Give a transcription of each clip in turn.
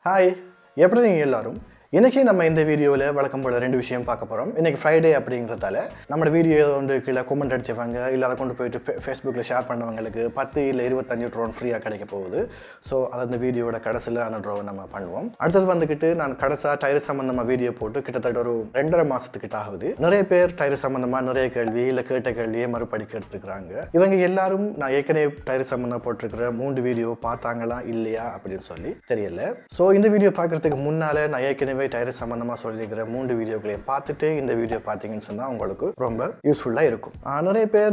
Hi, எப்படி நீங்கள் எல்லாரும்? இன்றைக்கி நம்ம இந்த வீடியோவில் வழக்கம் போல் 2 விஷயம் பார்க்க போகிறோம். இன்றைக்கி ஃப்ரைடே அப்படிங்கிறதால நம்மளோட வீடியோ வந்து கீழே கமெண்ட் அடிச்சவங்க இல்லை அதை கொண்டு போயிட்டு ஃபேஸ்புக்கில் ஷேர் பண்ணவங்களுக்கு 10 இல்லை 25 ட்ரோன் ஃப்ரீயாக கிடைக்க போகுது. ஸோ அது அந்த வீடியோட கடைசியில் அந்த ட்ரோவை நம்ம பண்ணுவோம். அடுத்தது வந்துக்கிட்டு நான் கடைசியாக டைரஸ் சம்மந்தமாக வீடியோ போட்டு கிட்டத்தட்ட ஒரு 2.5 மாதத்துக்கிட்ட ஆகுது. நிறைய பேர் டைரஸ் சம்மந்தமாக நிறைய கேள்வி இல்லை கேட்ட கேள்வியை மறுபடி கேட்டுருக்குறாங்க. இவங்க எல்லாரும் நான் ஏற்கனவே டைரஸ் சம்மந்தமாக போட்டிருக்கிற 3 வீடியோ பார்த்தாங்களா இல்லையா அப்படின்னு சொல்லி தெரியல. ஸோ இந்த வீடியோ பார்க்குறதுக்கு முன்னால் நான் ஏற்கனவே டைரஸ் சம்பந்தமா சொல்லியிருக்கிற 3 வீடியோக்களையும் பார்த்துட்டு இந்த வீடியோ பார்த்தீங்கன்னு சொன்னால் உங்களுக்கு ரொம்ப யூஸ்ஃபுல்லாக இருக்கும். நிறைய பேர்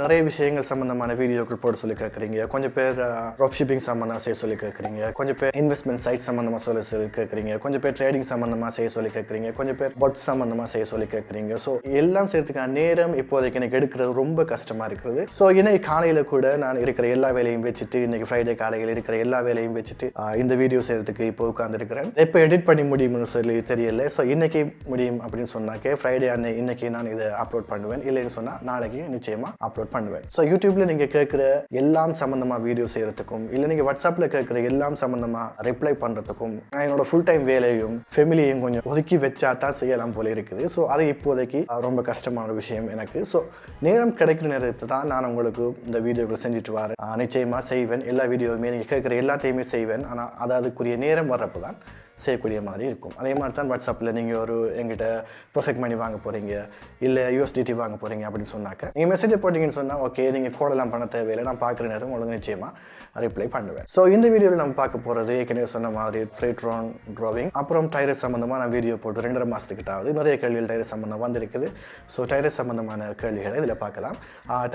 நிறைய விஷயங்கள் சம்பந்தமான வீடியோக்கள் போட சொல்லி கேட்குறீங்க. கொஞ்சம் பேர் ட்ராப் ஷிப்பிங் சம்பந்தமாக செய்ய சொல்லி கேட்குறீங்க. கொஞ்சம் பேர் இன்வெஸ்ட்மெண்ட் சைட் சம்பந்தமாக சொல்லி கேட்குறீங்க. கொஞ்சம் பேர் ட்ரேடிங் சம்பந்தமாக செய்ய சொல்லி கேட்குறீங்க. கொஞ்சம் பேர் பொட் சம்பந்தமாக செய்ய சொல்லி கேட்குறீங்க. ஸோ எல்லாம் செய்யறதுக்கான நேரம் இப்போதைக்கு எனக்கு எடுக்கிறது ரொம்ப கஷ்டமாக இருக்குது. ஸோ இன்னைக்கு காலையில் கூட நான் இருக்கிற எல்லா வேலையும் வச்சுட்டு இன்னைக்கு ஃப்ரைடே காலையில் இருக்கிற எல்லா வேலையும் வச்சுட்டு இந்த வீடியோ செய்யறதுக்கு இப்போ உட்காந்துருக்கிறேன். எப்போ எடிட் பண்ணி முடியும்னு சொல்லி தெரியல. ஸோ இன்னைக்கு முடியும் அப்படின்னு சொன்னாக்கே ஃப்ரைடே இன்னைக்கு நான் இதை அப்லோட் பண்ணுவேன். இல்லைன்னு சொன்னால் நாளைக்கு நிச்சயமாக அப்லோட் பண்ணுவேன். ஸோ யூடியூப்ல நீங்கள் கேட்குற எல்லாம் சம்மந்தமாக வீடியோ செய்யறதுக்கும் இல்லை நீங்கள் வாட்ஸ்அப்பில் கேட்குற எல்லாம் சம்மந்தமாக ரிப்ளை பண்ணுறதுக்கும் நான் என்னோட ஃபுல் டைம் வேலையும் ஃபேமிலியும் கொஞ்சம் ஒதுக்கி வச்சா தான் செய்யலாம் போல இருக்குது. ஸோ அது இப்போதைக்கு ரொம்ப கஷ்டமான விஷயம் எனக்கு. ஸோ நேரம் கிடைக்கிற நேரத்தை தான் நான் உங்களுக்கு இந்த வீடியோக்கள் செஞ்சுட்டு வரேன். நிச்சயமாக செய்வேன். எல்லா வீடியோவுமே நீங்கள் கேட்குற எல்லாத்தையுமே செய்வேன். ஆனால் அது அதுக்குரிய நேரம் வர்றப்போ தான் செய்யக்கூடிய மாதிரி இருக்கும். அதே மாதிரி தான் வாட்ஸ்அப்பில் நீங்கள் ஒரு எங்கிட்ட பர்ஃபெக்ட் மணி வாங்க போகிறீங்க இல்லை USDT வாங்க போகிறீங்க அப்படின்னு சொன்னாக்க நீங்கள் மெசேஜை போட்டிங்கன்னு சொன்னால் ஓகே நீங்கள் கோலெல்லாம் பண்ண தேவையில்லை, நான் பார்க்குற நேரம் உங்களுக்கு நிச்சயமாக ரிப்ளை பண்ணுவேன். ஸோ இந்த வீடியோவில் நம்ம பார்க்க போகிறது ஏற்கனவே சொன்ன மாதிரி ஃப்ரீ ட்ரோன் ட்ராவிங் அப்புறம் டைரஸ் சம்மந்தமாக நான் வீடியோ போட்டு 2.5 மாதத்துக்கிட்ட ஆகுது. நிறைய கேள்விகள் டைரஸ் சம்மந்தம் வந்திருக்குது. ஸோ டைரஸ் சம்மந்தமான கேள்விகளை இதில் பார்க்கலாம்.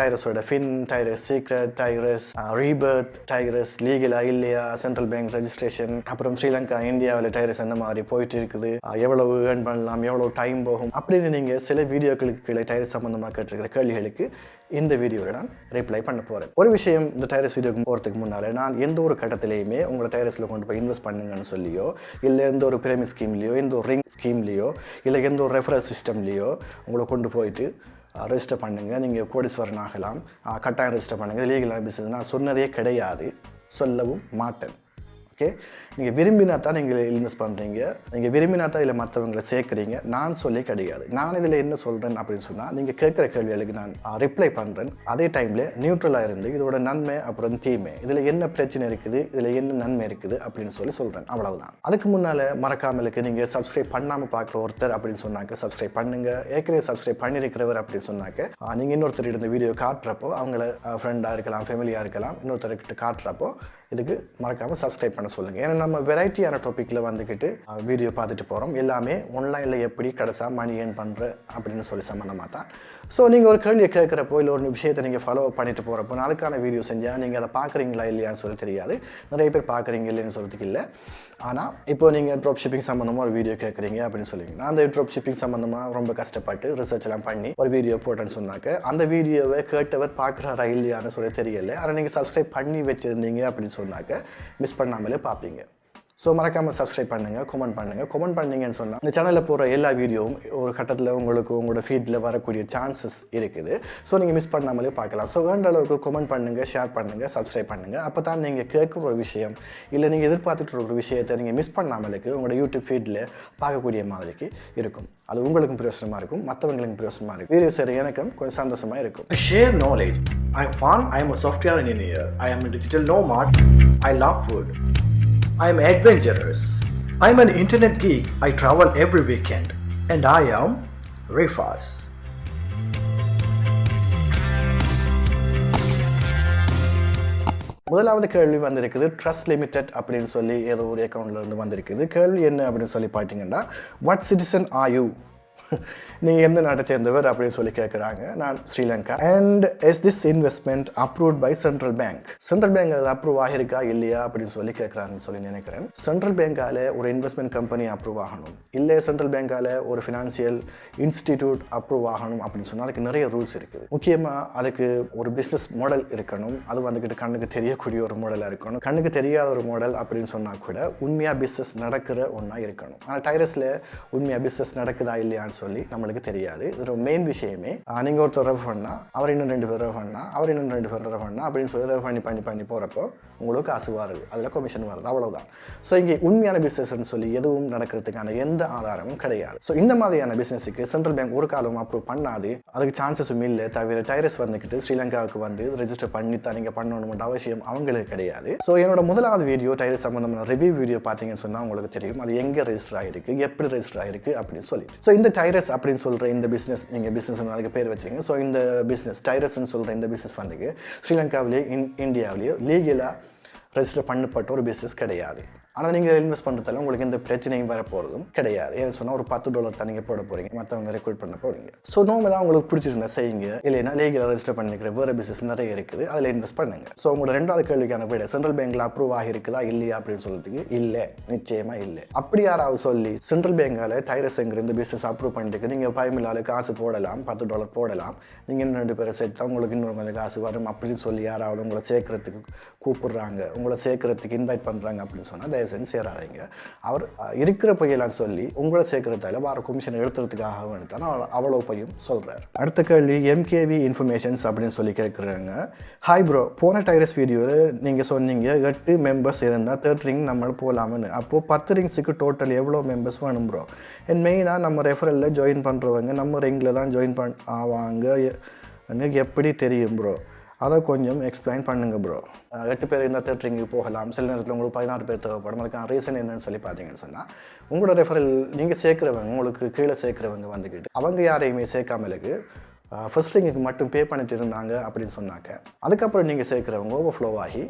டைரஸோட ஃபின், டைரஸ் சீக்ரெட், டைரஸ் rebirth, டைரஸ் லீகலா இல்லையா, சென்ட்ரல் பேங்க் ரெஜிஸ்ட்ரேஷன், அப்புறம் ஸ்ரீலங்கா இந்தியாவில் டைரஸ் அந்த மாதிரி போயிட்டு இருக்குது, எவ்வளவு ஏர்ன் பண்ணலாம், எவ்வளவு டைம் போகும் அப்படின்னு நீங்கள் சில வீடியோக்களுக்கு கீழே டைரஸ் சம்மந்தமாக கேட்டிருக்கிற கேள்விகளுக்கு இந்த வீடியோவில் நான் ரிப்ளை பண்ண போகிறேன். ஒரு விஷயம், இந்த டைரஸ் வீடியோக்கு போகிறதுக்கு முன்னால் நான் எந்த ஒரு கட்டத்திலையுமே உங்களை டைரஸில் கொண்டு போய் இன்வெஸ்ட் பண்ணுங்கன்னு சொல்லியோ இல்லை எந்த ஒரு பிரமிட் ஸ்கீம்லையோ எந்த ஒரு ரிங் ஸ்கீம்லையோ இல்லை எந்த ஒரு ரெஃபரல் சிஸ்டம்லையோ உங்களை கொண்டு போயிட்டு ரெஜிஸ்டர் பண்ணுங்கள், நீங்கள் கோடீஸ்வரன் ஆகலாம், கட்டாயம் ரெஜிஸ்டர் பண்ணுங்கள், லீகலான பிஸ்னஸ் நான் சொன்னதே கிடையாது, சொல்லவும் மாட்டேன். ஓகே, நீங்கள் விரும்பினா தான் நீங்கள் இன்வெஸ்ட் பண்ணுறீங்க, நீங்கள் விரும்பினா தான் இதில் மற்றவங்களை சேர்க்குறீங்க, நான் சொல்லி கிடையாது. நான் இதில் என்ன சொல்கிறேன் அப்படின்னு சொன்னால் நீங்கள் கேட்குற கேள்விகளுக்கு நான் ரிப்ளை பண்ணுறேன். அதே டைமில் நியூட்ரலாக இருந்து இதோட நன்மை அப்புறம் தீமை, இதில் என்ன பிரச்சனை இருக்குது, இதில் என்ன நன்மை இருக்குது அப்படின்னு சொல்கிறேன். அவ்வளவுதான். அதுக்கு முன்னால் மறக்காமலுக்கு நீங்கள் சப்ஸ்கிரைப் பண்ணாமல் பார்க்குற ஒருத்தர் அப்படின்னு சொன்னாக்க சப்ஸ்கிரைப் பண்ணுங்கள். ஏற்கனவே சப்ஸ்கிரைப் பண்ணியிருக்கிறவர் அப்படின்னு சொன்னாக்க நீங்கள் இன்னொருத்தர் இந்த வீடியோ காட்டுறப்போ அவங்கள ஃப்ரெண்டாக இருக்கலாம், ஃபேமிலியாக இருக்கலாம், இன்னொருத்தர்கிட்ட காட்டுறப்போ இதுக்கு மறக்காமல் சப்ஸ்கிரைப் பண்ண சொல்லுங்கள். ஏன்னா நம்ம வெரைட்டியான டாப்பிக்கில் வந்துக்கிட்டு வீடியோ பார்த்துட்டு போகிறோம். எல்லாமே ஆன்லைனில் எப்படி கடைசியாக மணி ஏர்ன் பண்ணுற அப்படின்னு சொல்லி சம்மந்தமாக தான். ஸோ நீங்கள் ஒரு கேள்வியை கேட்குறப்போ இல்லை ஒரு விஷயத்தை நீங்கள் ஃபாலோ பண்ணிட்டு போகிறப்போ அதுக்கான வீடியோ செஞ்சால் நீங்கள் அதை பார்க்குறீங்களா இல்லையான்னு சொல்லி தெரியாது. நிறைய பேர் பார்க்குறீங்க இல்லைன்னு சொல்கிறதுக்கு இல்லை. ஆனால் இப்போ நீங்கள் ட்ராப் ஷிப்பிங் சம்மந்தமாக ஒரு வீடியோ கேட்குறீங்க அப்படின்னு சொல்லுவீங்க. நான் அந்த ட்ராப் ஷிப்பிங் சம்மந்தமாக ரொம்ப கஷ்டப்பட்டு ரிசர்ச் எல்லாம் பண்ணி ஒரு வீடியோ போட்டேன்னு சொன்னாக்க அந்த வீடியோவை கேட்டவர் பார்க்குறாரா இல்லையான்னு சொல்லி தெரியல. ஆனால் நீங்கள் சப்ஸ்கிரைப் பண்ணி வச்சுருந்தீங்க அப்படின்னு சொன்னாக்க மிஸ் பண்ணாமலே பார்ப்பீங்க. ஸோ மறக்காமல் சப்ஸ்கிரைப் பண்ணுங்கள், கமெண்ட் பண்ணிங்கன்னு சொன்னால் இந்த சேனலில் போகிற எல்லா வீடியோவும் ஒரு கட்டத்தில் உங்களுக்கு உங்களோட ஃபீல்டில் வரக்கூடிய சான்சஸ் இருக்குது. ஸோ நீங்கள் மிஸ் பண்ணாமலே பார்க்கலாம். ஸோ வேண்ட அளவுக்கு கமெண்ட் பண்ணுங்கள், ஷேர் பண்ணுங்கள், சப்ஸ்கிரைப் பண்ணுங்கள். அப்போ தான் நீங்கள் கேட்குற ஒரு விஷயம் இல்லை நீங்கள் எதிர்பார்த்துட்டு ஒரு விஷயத்தை நீங்கள் மிஸ் பண்ணாமலுக்கு உங்களோட யூடியூப் ஃபீல்டில் பார்க்கக்கூடிய மாதிரிக்கு இருக்கும். அது உங்களுக்கும் பிரயோசனமாக இருக்கும், மற்றவங்களுக்கும் பிரயோசனமாக இருக்கும். வீடியோ செய்கிற எனக்கும் கொஞ்சம் சந்தோஷமாக இருக்கும். Share knowledge. I am a software engineer. I am a digital nomad. I love food. I am adventurous. I am an internet geek. I travel every weekend. And I am Riffaz. முதலாவது கேள்வி வந்திருக்குது, trust limited அப்படின்னு சொல்லி ஏதோ ஒரு அக்கௌண்ட்ல இருந்து வந்திருக்குது. கேள்வி என்ன அப்படின்னு சொல்லி பார்த்தீங்கன்னா, வாட் சிட்டிசன் ஆர் யூ? நீங்கள் எந்த நாட்டை சேர்ந்தவர் அப்படின்னு சொல்லி கேட்குறாங்க. நான் Sri Lanka. And is this investment approved by central bank? Central bank அது அப்ரூவ் ஆகிருக்கா இல்லையா அப்படின்னு சொல்லி கேட்குறாங்கன்னு சொல்லி நினைக்கிறேன். சென்ட்ரல் பேங்கால் ஒரு இன்வெஸ்ட்மெண்ட் கம்பெனி அப்ரூவ் ஆகணும், இல்லை சென்ட்ரல் பேங்கால் ஒரு ஃபினான்சியல் இன்ஸ்டிடியூட் அப்ரூவ் ஆகணும் அப்படின்னு சொன்னால் அதுக்கு நிறைய ரூல்ஸ் இருக்குது. முக்கியமாக அதுக்கு ஒரு பிஸ்னஸ் மாடல் இருக்கணும். அது வந்துக்கிட்டு கண்ணுக்கு தெரியக்கூடிய ஒரு மாடலாக இருக்கணும். கண்ணுக்கு தெரியாத ஒரு மாடல் அப்படின்னு சொன்னால் கூட உண்மையாக பிஸ்னஸ் நடக்கிற ஒன்றா இருக்கணும். ஆனால் டைரஸில் உண்மையாக பிஸ்னஸ் நடக்குதா இல்லையான்னு சொல்லி நம்மளுக்கு தெரியாது. இது ஒரு மெயின் விஷயமே. நீங்கள் ஒருத்தர் ரெஃபர் பண்ணால் அவர் இன்னும் 2 பேர் ரெஃபர் பண்ணால் அவர் இன்னும் 2 பேர் ரெஃபர் பண்ணால் அப்படின்னு சொல்லி ரெஃபர் பண்ணி போகிறப்போ உங்களுக்கு காசு வருது, அதில் கமிஷன் வருது, அவ்வளவுதான். ஸோ இங்கே உண்மையான பிஸ்னஸ்ன்னு சொல்லி எதுவும் நடக்கிறதுக்கான எந்த ஆதாரமும் கிடையாது. ஸோ இந்த மாதிரியான பிஸ்னஸுக்கு சென்ட்ரல் பேங்க் ஒரு காலம் அப்ரூவ் பண்ணாது, அதுக்கு சான்சஸும் இல்லை. தவிர டைரஸ் வந்துக்கிட்டு ஸ்ரீலங்காவுக்கு வந்து ரெஜிஸ்டர் பண்ணி தான் நீங்கள் பண்ணணும்ன்ற அவசியம் அவங்களுக்கு கிடையாது. ஸோ என்னோட முதலாவது வீடியோ டைரஸ் சம்பந்தமான ரிவ்யூ வீடியோ பார்த்தீங்கன்னு சொன்னால் உங்களுக்கு தெரியும் அது எங்கே ரெஜிஸ்டர் ஆகிருக்கு, எப்படி ரெஜிஸ்டர் ஆகிருக்கு அப்படின்னு சொல்லி. ஸோ இந்த டைரஸ் அப்படின்னு சொல்கிற இந்த பிஸ்னஸ், நீங்கள் பிஸ்னஸ் அதுக்கு பேர் வச்சுருங்க. ஸோ இந்த பிஸ்னஸ் டைரஸ்ன்னு சொல்கிற இந்த பிஸ்னஸ் வந்து ஸ்ரீலங்காவிலேயே இந்தியாவிலேயே லீகலாக ரெஜிஸ்டர் பண்ணப்பட்ட ஒரு பிஸ்னஸ் கிடையாது. ஆனால் நீங்கள் இன்வெஸ்ட் பண்ணுறதால உங்களுக்கு எந்த பிரச்சனையும் வர போகிறதும் கிடையாது. ஏன்னு சொன்னால் ஒரு $10 தான் நீங்கள் போட போகிறீங்க, மற்றவங்க ரெக்ரூட் பண்ண போகிறீங்க. ஸோ நார்மலாக உங்களுக்கு பிடிச்சிருந்தா செய்யுங்க, இல்லைன்னா லீகலாக ரெஜிஸ்டர் பண்ணிக்கிற வேறு பிஸ்னஸ் நிறைய இருக்குது, அதில் இன்வெஸ்ட் பண்ணுங்க. ஸோ உங்களோட ரெண்டாவது கேள்விக்கான விட சென்ட்ரல் பேங்க்கில் அப்ரூவ் ஆகிருக்குதா இல்லையா அப்படின்னு சொல்கிறதுக்கு இல்லை, நிச்சயமாக இல்லை. அப்படி யாராவது சொல்லி சென்ட்ரல் பேங்கால் டைரஸ்ங்கிற இந்த பிஸ்னஸ் அப்ரூவ் பண்ணிட்டு நீங்கள் பயமில்லாத காசு போடலாம், $10 போடலாம், நீங்கள் இன்னும் 2 பேரை சேர்த்தா உங்களுக்கு இன்னொரு கொஞ்சம் காசு வரும் அப்படின்னு சொல்லி யாராவது உங்களை சேர்க்கறதுக்கு கூப்பிடுறாங்க, உங்களை சேர்க்கறதுக்கு இன்வைட் பண்ணுறாங்க அப்படின்னு சொன்னால் தயவு செஞ்சு சேராதீங்க. அவர் இருக்கிற பையெல்லாம் சொல்லி உங்களை சேர்க்கறதால வார கமிஷன் எடுத்துறதுக்காக வேணுத்தான் அவ்வளோ பையும் சொல்கிறார். அடுத்த கேள்வி MKV இன்ஃபர்மேஷன்ஸ் அப்படின்னு சொல்லி கேட்குறாங்க. ஹாய் ப்ரோ, போன டைரஸ் வீடியோவில் நீங்கள் சொன்னீங்க 8 மெம்பர்ஸ் இருந்தால் 3rd ரிங் நம்ம போகலாம்னு. அப்போது 10 ரிங்ஸுக்கு டோட்டல் எவ்வளோ மெம்பர்ஸ் வேணும் ப்ரோ? அண்ட் மெயினாக நம்ம ரெஃபரலில் ஜாயின் பண்ணுறவங்க நம்ம ரிங்கில் தான் ஜாயின் ஆவாங்க எப்படி தெரியும் ப்ரோ? அதை கொஞ்சம் எக்ஸ்பிளைன் பண்ணுங்கள் ப்ரோ. 8 பேர் இருந்தால் 3rd ரிங்குக்கு போகலாம், சில நேரத்தில் உங்களுக்கு 16 பேர் தேவைப்படும். அதுக்கான ரீசன் என்னன்னு சொல்லி பார்த்தீங்கன்னு சொன்னால், உங்களோட ரெஃபரல் நீங்கள் சேர்க்குறவங்க, உங்களுக்கு கீழே சேர்க்குறவங்க வந்துக்கிட்டு அவங்க யாரையுமே சேர்க்காமலுக்கு ஃபர்ஸ்ட் ரிங்குக்கு மட்டும் பே பண்ணிட்டு இருந்தாங்க அப்படின்னு சொன்னாக்க, அதுக்கப்புறம் நீங்கள் சேர்க்குறவங்க ஓவர்ஃப்ளோ ஆகி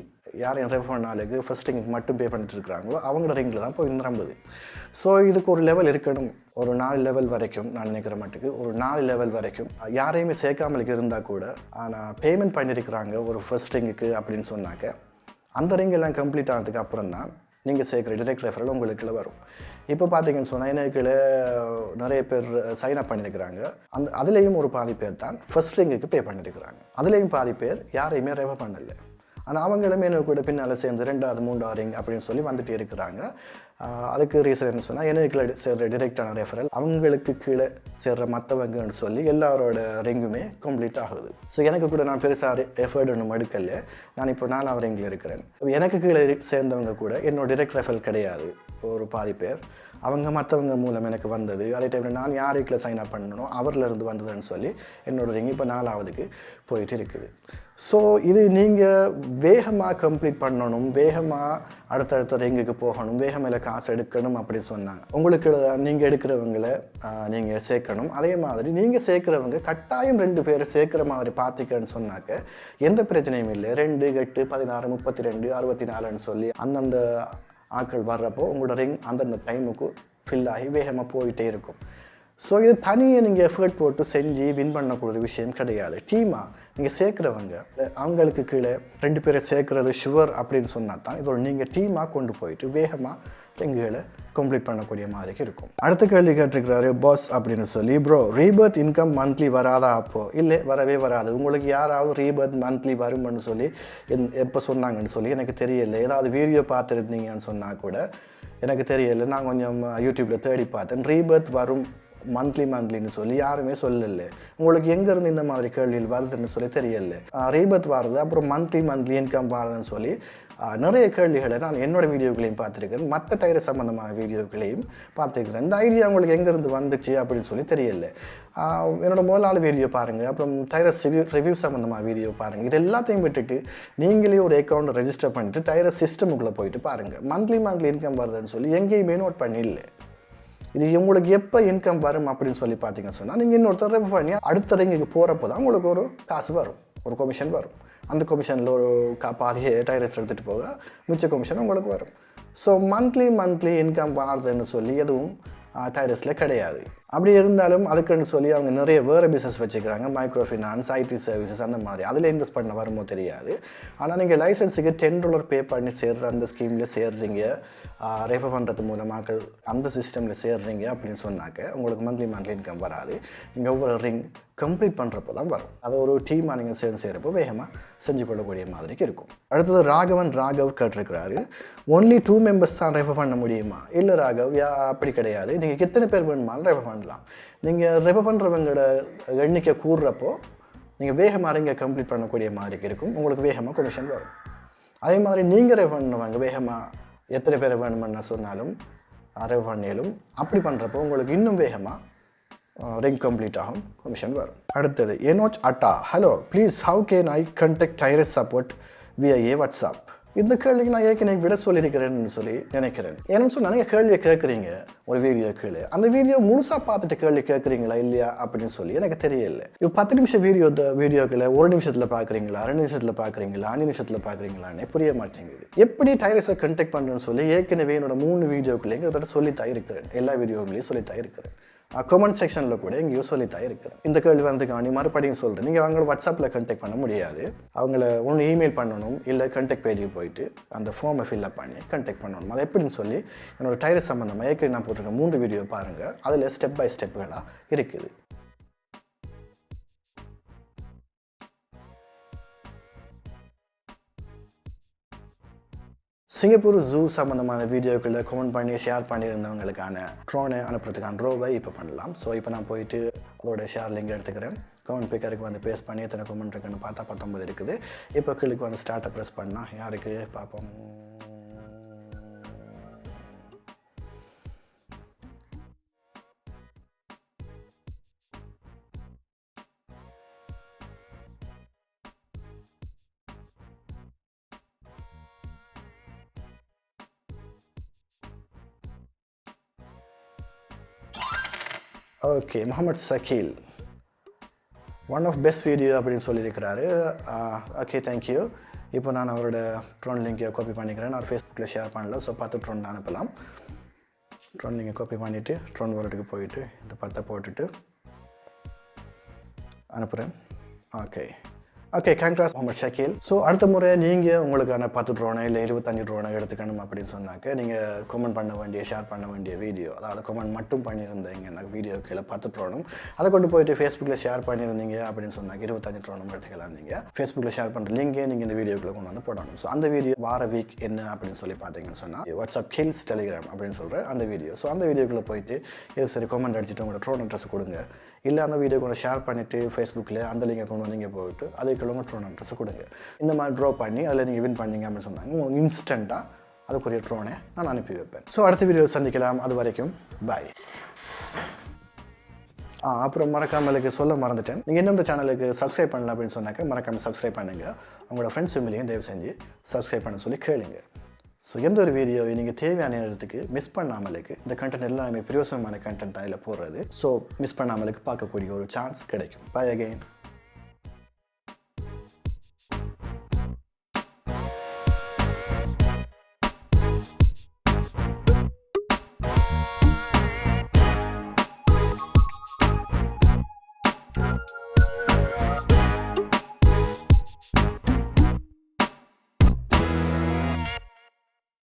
யாரையும் ரெஃபர் பண்ணாலுக்கு ஃபர்ஸ்ட் ரிங்குக்கு மட்டும் பே பண்ணிட்டு இருக்கிறாங்களோ அவங்களோட ரிங்கில் தான் போய் நிரம்புது. ஸோ இதுக்கு ஒரு லெவல் இருக்கணும், ஒரு 4 லெவல் வரைக்கும் நான் நினைக்கிற மட்டுக்கு ஒரு 4 லெவல் வரைக்கும் யாரையுமே சேர்க்காமலுக்கு இருந்தால் கூட ஆனால் பேமெண்ட் பண்ணியிருக்கிறாங்க ஒரு ஃபர்ஸ்ட் ரிங்குக்கு அப்படின்னு சொன்னாக்க, அந்த ரிங் எல்லாம் கம்ப்ளீட் ஆனதுக்கு அப்புறம் தான் நீங்கள் சேர்க்குற டிரெக்ட் ரெஃபரல் உங்களுக்குள்ள வரும். இப்போ பார்த்தீங்கன்னு சொன்னால் எனக்குள்ள நிறைய பேர் சைன் அப் பண்ணியிருக்கிறாங்க, அதுலேயும் ஒரு பாதி பேர் தான் ஃபர்ஸ்ட் ரிங்குக்கு பே பண்ணியிருக்கிறாங்க, அதுலேயும் பாதி பேர் யாரையுமே ரெஃபர் பண்ணலை. ஆனால் அவங்களுமே எனக்கு கூட பின்னால் சேர்ந்து 2வது 3வது ரிங் அப்படின்னு சொல்லி வந்துட்டு இருக்கிறாங்க. அதுக்கு ரீசன் என்ன சொன்னால், எனக்கு சேர்ற டிரெக்டான ரெஃபரல் அவங்களுக்கு கீழே சேர்ற மற்றவங்கன்னு சொல்லி எல்லாரோட ரிங்குமே கம்ப்ளீட் ஆகுது. ஸோ எனக்கு கூட நான் பெருசாக எஃபர்ட் ஒன்றும் எடுக்கல, நான் இப்போ 4வது ரிங்கில் இருக்கிறேன். எனக்கு கீழே சேர்ந்தவங்க கூட என்னோட டிரெக்ட் ரெஃபரல் கிடையாது, ஒரு பாதி பேர் அவங்க மற்றவங்க மூலம் எனக்கு வந்தது. அதே டைமில் நான் யாருக்குள்ள சைன் அப் பண்ணணும் அவர்லேருந்து வந்ததுன்னு சொல்லி என்னோட ரிங் இப்போ 4வதுக்கு போயிட்டு இருக்குது. ஸோ இது நீங்கள் வேகமாக கம்ப்ளீட் பண்ணணும், வேகமாக அடுத்தடுத்த ரிங்குக்கு போகணும், வேகமாக காசு எடுக்கணும் அப்படின்னு சொன்னாங்க. உங்களுக்கு நீங்கள் எடுக்கிறவங்களை நீங்கள் சேர்க்கணும். அதே மாதிரி நீங்கள் சேர்க்குறவங்க கட்டாயம் 2 பேர் சேர்க்குற மாதிரி பார்த்திக்கன்னு சொன்னாக்க எந்த பிரச்சனையும் இல்லை. 2, 8, 16, 32, 64ன்னு சொல்லி அந்தந்த ஆட்கள் வர்றப்போ உங்களோட ரிங் அந்தந்த டைமுக்கு ஃபில் ஆகி வேகமாக போயிட்டே இருக்கும். ஸோ இது தனியாக நீங்கள் எஃபர்ட் போட்டு செஞ்சு வின் பண்ணக்கூடிய விஷயம் கிடையாது. டீமாக நீங்கள் சேர்க்குறவங்க அவங்களுக்கு கீழே 2 பேரை சேர்க்குறது ஷுவர் அப்படின்னு சொன்னால் தான் இதோட நீங்கள் டீமாக கொண்டு போயிட்டு வேகமாக ரிங்குகளை கம்ப்ளீட் பண்ணக்கூடிய மாதிரி இருக்கும். அடுத்த கேள்வி கேட்டிருக்கிறாரு பாஸ் அப்படின்னு சொல்லி, ப்ரோ ரீபர்த் இன்கம் மந்த்லி வராதா? அப்போது இல்லை, வரவே வராது. உங்களுக்கு யாராவது ரீபர்த் மந்த்லி வரும்னு சொல்லி எப்போ சொன்னாங்கன்னு சொல்லி எனக்கு தெரியலை. ஏதாவது வீடியோ பார்த்துருந்தீங்கன்னு சொன்னால் கூட எனக்கு தெரியலை. நான் கொஞ்சம் யூடியூப்பில் தேடி பார்த்தேன், ரீபர்த் வரும் மந்த்லின்னு சொல்லி யாருமே சொல்லலை. உங்களுக்கு எங்கேருந்து இந்த மாதிரி கேள்விகள் வருதுன்னு சொல்லி தெரியலை. ரீபர்த் வருது, அப்புறம் மந்த்லி இன்கம் வருதுன்னு சொல்லி நிறைய கேள்விகளை நான் என்னோடய வீடியோக்களையும் பார்த்துருக்கேன், மற்ற டைரஸ் சம்மந்தமான வீடியோக்களையும் பார்த்துருக்கிறேன். இந்த ஐடியா உங்களுக்கு எங்கேருந்து வந்துச்சு அப்படின்னு சொல்லி தெரியலை. என்னோட முதல் வீடியோ பாருங்கள், அப்புறம் டைரஸ் ரிவ்யூ சம்மந்தமாக வீடியோ பாருங்கள். இது எல்லாத்தையும் விட்டுட்டு நீங்களே ஒரு அக்கௌண்ட்டை ரெஜிஸ்டர் பண்ணிட்டு டைரஸ் சிஸ்டமுக்குள்ளே போயிட்டு பாருங்கள். மந்த்லி இன்கம் வருதுன்னு சொல்லி எங்கேயுமே நோட் பண்ணிஇல்லை. இது உங்களுக்கு எப்போ இன்கம் வரும் அப்படின்னு சொல்லி பார்த்தீங்கன்னு சொன்னால், நீங்கள் இன்னொருத்தர் ரெஃபர் பண்ணி அடுத்த ரிங்குக்கு போகிறப்போ தான் உங்களுக்கு ஒரு காசு வரும், ஒரு கமிஷன் வரும். அந்த கமிஷனில் ஒரு பாதியை டைரஸ் எடுத்துகிட்டு போக மிச்ச கமிஷன் உங்களுக்கு வரும். ஸோ மந்த்லி இன்கம் வருதுன்னு சொல்லி எதுவும் டைரஸில் கிடையாது. அப்படி இருந்தாலும் அதுக்குன்னு சொல்லி அவங்க நிறைய வேறு பிஸ்னஸ் வச்சுக்கிறாங்க, மைக்ரோ ஃபினான்ஸ், ஐடி சர்வீசஸ் அந்த மாதிரி. அதில் இன்வெஸ்ட் பண்ண வருமோ தெரியாது. ஆனால் நீங்கள் லைசன்ஸுக்கு $10 பே பண்ணி சேர்ற அந்த ஸ்கீமில் சேர்றீங்க, ரெஃபர் பண்ணுறது மூலமாக அந்த சிஸ்டமில் சேர்றீங்க அப்படின்னு சொன்னாக்க உங்களுக்கு மந்த்லி இன்கம் வராது. நீங்கள் ஒவ்வொரு ரிங் கம்ப்ளீட் பண்ணுறப்போ தான் வரும். அதை ஒரு டீமாக நீங்கள் சேர்ந்து செய்கிறப்போ வேகமாக செஞ்சு கொள்ளக்கூடிய மாதிரிக்கு இருக்கும். அடுத்தது ராகவ் கேட்டிருக்கிறாரு, ஒன்லி 2 மெம்பர்ஸ் தான் ரெஃபர் பண்ண முடியுமா? இல்லை ராகவ், அப்படி கிடையாது. நீங்கள் எத்தனை பேர் வேணுமாலும் ரெஃபர் பண்ணலாம். நீங்கள் ரெஃபர் பண்ணுறவங்களோட எண்ணிக்கை கூடுறப்போ நீங்கள் வேகமாக ரிங்கை கம்ப்ளீட் பண்ணக்கூடிய மாதிரி இருக்கும், உங்களுக்கு வேகமாக கமிஷன் வரும். அதே மாதிரி நீங்கள் ரிவ் பண்ணுவாங்க வேகமாக எத்தனை பேர் வேணுமென்னு சொன்னாலும் ரிவ் பண்ணியாலும் அப்படி பண்ணுறப்போ உங்களுக்கு இன்னும் வேகமாக ரிங் கம்ப்ளீட் ஆகும் கமிஷன் வரும். அடுத்தது Enoch Atta, hello please how can I contact Tyrus support via WhatsApp. இந்த கேள்விக்கு நான் ஏற்கனவே விட சொல்லியிருக்கிறேன்னு சொல்லி நினைக்கிறேன். ஏன்னு சொன்னால் நீங்கள் கேள்வியை கேட்குறீங்க ஒரு வீடியோ கீழே, அந்த வீடியோ முழுசாக பார்த்துட்டு கேள்வி கேட்குறீங்களா இல்லையா அப்படின்னு சொல்லி எனக்கு தெரியல. இப்போ 10 நிமிஷம் வீடியோக்களை 1 நிமிஷத்தில் பார்க்குறீங்களா, 2 நிமிஷத்தில் பார்க்குறீங்களா, 5 நிமிஷத்தில் பார்க்குறீங்களான்னு புரிய மாட்டேங்குது. எப்படி டைரஸை கண்டெக்ட் பண்ணுறேன்னு சொல்லி ஏற்கனவே என்னோட 3 வீடியோக்குள்ளேயும் கிட்டத்தட்ட சொல்லித்தான் இருக்கிறேன். எல்லா வீடியோவிலையும் சொல்லித்தான் இருக்கிறேன். கமெண்ட் செக்ஷனில் கூட எங்கேயோ சொல்லித்தான் இருக்கிறேன். இந்த கேள்வி வந்துக்காண்டி மறுபடியும் சொல்கிறேன். நீங்கள் அவங்கள வாட்ஸ்அப்பில் கண்டெக்ட் பண்ண முடியாது. அவங்கள ஒன்று இமெயில் பண்ணணும், இல்லை கண்டெக்ட் பேஜுக்கு போயிட்டு அந்த ஃபார்மை ஃபில்அப் பண்ணி கண்டெக்ட் பண்ணணும். அது எப்படின்னு சொல்லி என்னோடய டைரஸ் சம்மந்தமாக ஏற்கனவே நான் போட்டிருக்கேன் 3 வீடியோ பாருங்கள். அதில் ஸ்டெப் பை ஸ்டெப்புகளாக இருக்குது. சிங்கப்பூர் ஜூ சம்மந்தமான வீடியோக்களை கமெண்ட் பண்ணி ஷேர் பண்ணியிருந்தவங்களுக்கான ட்ரோனை அனுப்புறதுக்கான ரோவை இப்போ பண்ணலாம். ஸோ இப்போ நான் போயிட்டு அதோட ஷேர் லிங்க் எடுத்துக்கிறேன். கமெண்ட் பிக்கருக்கு வந்து பேஸ்ட் பண்ணி எத்தனை கமெண்ட் இருக்குன்னு பார்த்தா 19 இருக்குது. இப்போ கிளிக்கு வந்து ஸ்டார்ட்டை ப்ரெஸ் பண்ணால் யாருக்கு பார்ப்போம். Okay, Mohammed Shakeel one of best video அப்படின்னு சொல்லியிருக்கிறாரு. Okay, thank you. இப்போ நான் அவரோட ட்ரோன் லிங்கை காப்பி பண்ணிக்கிறேன். நான் ஃபேஸ்புக்கில் ஷேர் பண்ணல. ஸோ 10 ட்ரோன் அனுப்பலாம். ட்ரோன் லிங்கை காப்பி பண்ணிவிட்டு ட்ரோன் வாலெட்டுக்கு போயிட்டு இந்த 10 போட்டுட்டு அனுப்புகிறேன். Okay okay, congrats Mohammed Shakeel. So அடுத்த முறை நீங்கள் உங்களுக்கான 10 ட்ரோனை இல்லை 25 ட்ரோனை எடுத்துக்கணும் அப்படின்னு சொன்னாக்க நீங்கள் கமெண்ட் பண்ண வேண்டிய ஷேர் பண்ண வேண்டிய வீடியோ, அதாவது கமெண்ட் மட்டும் பண்ணியிருந்தீங்க எனக்கு வீடியோ கீழே 10 ட்ரோனும், அதை கொண்டு போயிட்டு ஃபேஸ்புக்கில் ஷேர் பண்ணியிருந்தீங்க அப்படின்னு சொன்னாக்க 25 ட்ரோனும் எடுத்துக்கலாம். நீங்கள் ஃபேஸ்புக்கில் ஷேர் பண்ணுற லிங்கே நீங்கள் இந்த வீடியோக்குள்ளே கொண்டு வந்து போடணும். ஸோ அந்த வீடியோ வார வீக் என்ன அப்படின்னு சொல்லி பார்த்தீங்கன்னு சொன்னால் வாட்ஸ்அப் கில்ஸ் டெலிகிராம் அப்படின்னு சொல்கிற அந்த வீடியோ. ஸோ அந்த வீடியோக்குள்ளே போயிட்டு இது சரி கமெண்ட் அடிச்சுட்டு உங்களோட ட்ரோன் அட்ரஸ் கொடுங்க, இல்லை அந்த வீடியோ கொண்டு ஷேர் பண்ணிவிட்டு ஃபேஸ்புக்கில் அந்த லிங்கை கொண்டு வந்து நீங்கள் போயிட்டு அதுக்குள்ள ட்ரோன் அட்ரஸ் கொடுங்க. இந்த மாதிரி ட்ரா பண்ணி அதில் நீங்கள் வின் பண்ணீங்க அப்படின்னு சொன்னாங்க இன்ஸ்டண்ட்டாக அதுக்குரிய ட்ரோனை நான் அனுப்பி வைப்பேன். ஸோ அடுத்த வீடியோ சந்திக்கலாம். அது வரைக்கும் பாய். அப்புறம் மறக்காமலுக்கு சொல்ல மறந்துட்டேன், நீங்கள் இன்னும் இந்த சேனலுக்கு சப்ஸ்கிரைப் பண்ணல அப்படின்னு சொன்னாக்க மறக்காமல் சப்ஸ்கிரைப் பண்ணுங்கள். உங்களோட ஃப்ரெண்ட்ஸ் ஃபேமிலியும் தயவு செஞ்சு சப்ஸ்கிரைப் பண்ண சொல்லி கேளுங்க. ஸோ எந்த ஒரு வீடியோவை நீங்கள் தேவையான நேரத்துக்கு மிஸ் பண்ணாமலுக்கு, இந்த கண்டென்ட் எல்லாமே பிரயோசனமான கண்டென்ட் தான் இதில் போடுறது. ஸோ மிஸ் பண்ணாமலுக்கு பார்க்கக்கூடிய ஒரு சான்ஸ் கிடைக்கும். Bye again.